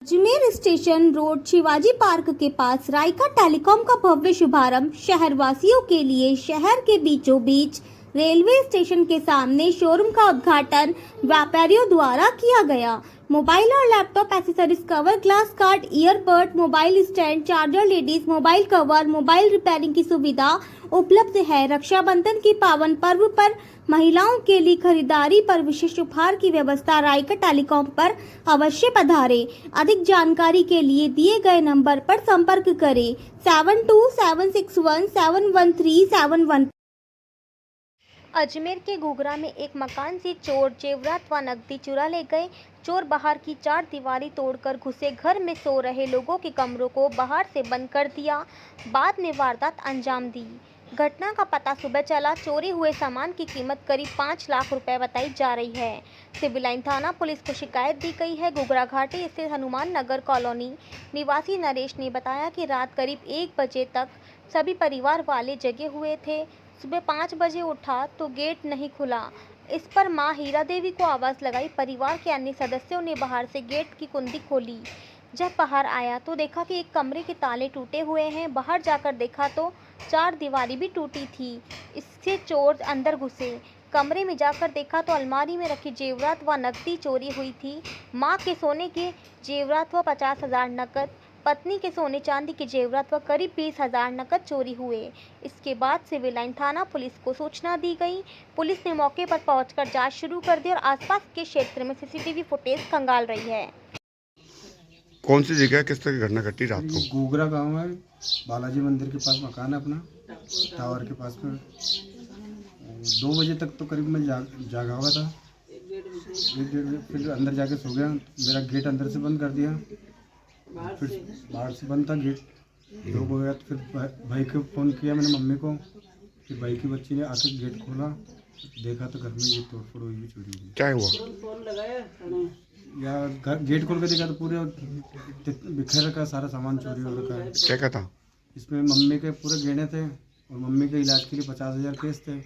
Ajmer station road Shivaji park के पास Raika telecom का भव्य शुभारंभ शहरवासियों के लिए शहर के बीचों बीच रेलवे स्टेशन के सामने शोरूम का उद्घाटन व्यापारियों द्वारा किया गया। मोबाइल और laptop accessories, cover, glass card, earbud, mobile stand, charger, ladies mobile cover, mobile repairing की सुविधा उपलब्ध है। रक्षाबंधन की पावन पर्व पर महिलाओं के लिए खरीदारी पर विशेष उपहार की व्यवस्था। राइका टेलीकॉम पर अवश्य पधारें। अधिक जानकारी के लिए दिए गए नंबर पर संपर्क करें 7276171371। अजमेर के घुघरा में एक मकान से चोर जेवरात व नकदी चुरा ले गए। चोर बाहर की चार दीवारी तोड़कर घुसे, घर में सो रहे लोगों के कमरों को बाहर से बंद कर दिया, बाद में वारदात अंजाम दी। घटना का पता सुबह चला। चोरी हुए सामान की कीमत करीब 5 लाख रुपए बताई जा रही है। सिविल लाइन थाना पुलिस को शिकायत दी गई है। घुघरा घाटी स्थित हनुमान नगर कॉलोनी निवासी नरेश ने बताया कि रात करीब 1 बजे तक सभी परिवार वाले जगे हुए थे। सुबह 5 बजे उठा तो गेट नहीं खुला। इस पर मां हीरा देवी को आवाज़ लगाई। परिवार के अन्य सदस्यों ने बाहर से गेट की कुंडी खोली। जब बाहर आया तो देखा कि एक कमरे के ताले टूटे हुए हैं। बाहर जाकर देखा तो चार दीवारी भी टूटी थी। इससे चोर अंदर घुसे। कमरे में जाकर देखा तो अलमारी में रखी जेवरात व नकदी चोरी हुई थी। मां के सोने के जेवरात व 50,000 नकद, पत्नी के सोने चांदी के जेवरात व करीब 20,000 नकद चोरी हुए। इसके बाद सिविल लाइन थाना पुलिस को सूचना दी गई। पुलिस ने मौके पर पहुंचकर जांच शुरू कर दी और आसपास के क्षेत्र में सीसीटीवी फुटेज खंगाल रही है। कौन सी जगह, किस तरह की घटना घटी रात को? घुघरा गांव है, बालाजी मंदिर के पास मकान है अपना, टावर के पास में। 2 बजे तक तो करीब मैं जागा हुआ था। फिर अंदर जाके सो गया। मेरा गेट अंदर से बंद कर दिया, फिर बाहर से बंद था गेट। 2 हो गया तो फिर भाई को फ़ोन किया मैंने, मम्मी को। फिर भाई की बच्ची ने आके गेट खोला, देखा तो घर में ये तोड़फोड़ हुई, चोरी हुई। क्या हुआ? या गेट खोल के देखा तो पूरे बिखर रखा, सारा सामान चोरी हो रखा है। क्या क्या था इसमें? मम्मी के पूरे गहने थे और मम्मी के इलाज के लिए 50,000 केस थे।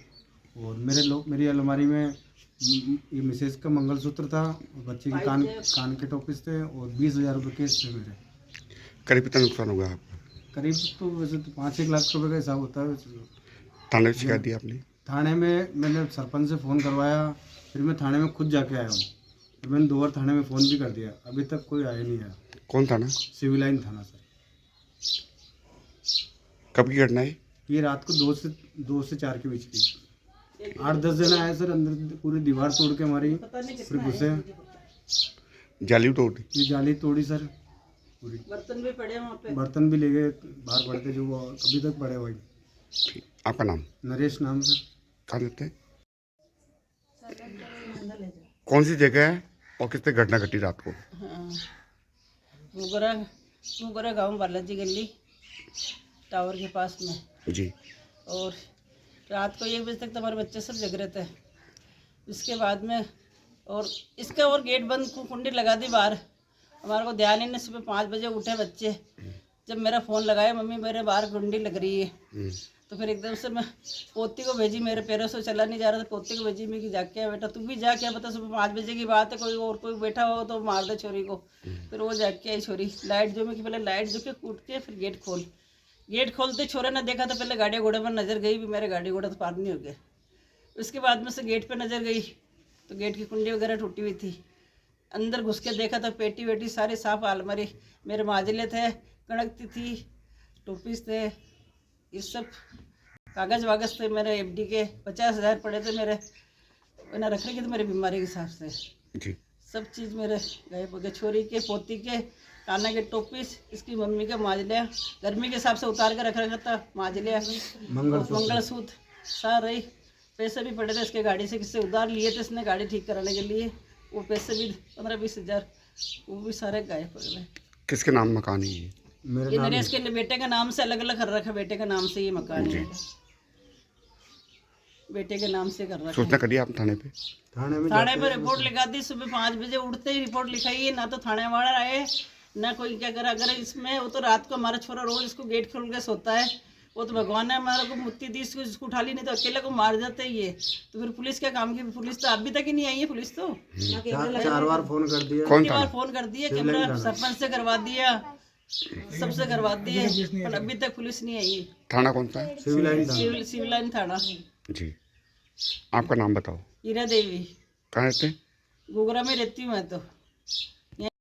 और मेरी अलमारी में ये मिसेज का मंगलसूत्र था और बच्चे के कान के टॉपिस थे और 20,000 रुपये केस थे मेरे। करीब कितना नुकसान होगा आपका? करीब तो वैसे तो 5-1 लाख रुपये का हिसाब होता है। थाने में शिकायत दी आपने? थाने में मैंने सरपंच से फ़ोन करवाया, फिर मैं थाने में खुद जाके आया हूँ। फिर मैंने 2 बार थाने में फ़ोन भी कर दिया, अभी तक कोई आया नहीं है। कौन थाना? सिविल लाइन थाना सर। कब की घटना है? ये रात को 2 से 4 के बीच की। 8-10 जन आए सर, अंदर पूरी दीवार तोड़ के हमारी, फिर घुसे। जाली तोड़ी? ये जाली तोड़ी सर पूरी। बर्तन भी पड़े वहाँ पे, बर्तन भी ले गए बाहर पड़े थे, जो वो अभी तक पड़े हुए। आपका नाम? नरेश नाम सर। कहाँ रहते हैं? कौन सी जगह है और किस तरह घटना घटी रात को? घुघरा गाँव, बालाजी गली, टावर के पास में जी। और रात को 1 बजे तक तो हमारे बच्चे सब जग रहे थे। इसके बाद में और इसका और गेट बंद, कुंडी लगा दी बाहर। हमारे को ध्यान ही नहीं, सुबह 5 बजे उठे बच्चे। जब मेरा फ़ोन लगाया, मम्मी मेरे बाहर कुंडी लग रही है, तो फिर एकदम से मैं पोती को भेजी। मेरे पैरों से चला नहीं जा रहा था, पोती को भेजी। मैं कि जाके आ बेटा, तू भी जा, क्या पता सुबह 5 बजे की बात है, कोई बैठा हो तो मार दे छोरी को। फिर वो जाके आई छोरी, लाइट जो मैं कि पहले लाइट जो के कूट के फिर गेट खोलते छोरे ने देखा तो पहले गाड़ी घोड़े में नज़र गई भी, मेरे गाड़ी घोड़ा तो पार नहीं हो गया। उसके बाद में से गेट पे नज़र गई तो गेट की कुंडी वगैरह टूटी हुई थी। अंदर घुस के देखा तो पेटी वेटी सारी साफ, अलमारी मेरे माजले थे, कणकती थी, टोपीस थे, ये सब कागज़ वागज़ थे मेरे FD के। 50,000 पड़े थे मेरे, ना रख रखे थे मेरी बीमारी के हिसाब से जी। सब चीज़ मेरे गायब हो गए। छोरी के, पोती के, काना के टोपीस, इसकी मम्मी के माजलिया गर्मी के हिसाब से उतार के रख रखा था, माजलिया, मंगलसूत्र सारे। पैसे भी पड़े थे इसके, गाड़ी से किससे उधार लिए थे इसने गाड़ी ठीक कराने के लिए, वो पैसे भी 15-20 हज़ार, वो भी सारे गायब हो गए। किसके नाम मकान है ये? ये नरेश के बेटे का नाम से अलग अलग कर रखा, बेटे का नाम से ये मकान है, बेटे के नाम से कर रखा। सूचना करी आप थाने पे? थाने पे रिपोर्ट लिखा दी। सुबह 5 बजे उठते ही रिपोर्ट लिखाई है, ना तो थाने वाला आए ना कोई क्या करा। अगर इसमें वो तो रात को हमारा छोरा रोज इसको गेट खोल के सोता है, वो तो भगवान ने हमारे को मुक्ति दी, इसको उठा ली, नहीं तो अकेले को मार जाते ही ये। तो फिर पुलिस क्या काम की, पुलिस तो अभी तक ही नहीं आई है। पुलिस तो 4 बार फोन कर दिया। कौन कितनी बार थाना? फोन कर दिया, कैमरा सरपंच से करवा दिया, सबसे करवा दिए, पर अभी तक पुलिस नहीं आई। थाना कौन सा है? सिविल लाइन था। सिविल लाइन थाना। जी, आपका नाम बताओ। हीरा देवी, कहाँ रहते हैं? गोगरा में रहती हूँ मैं तो।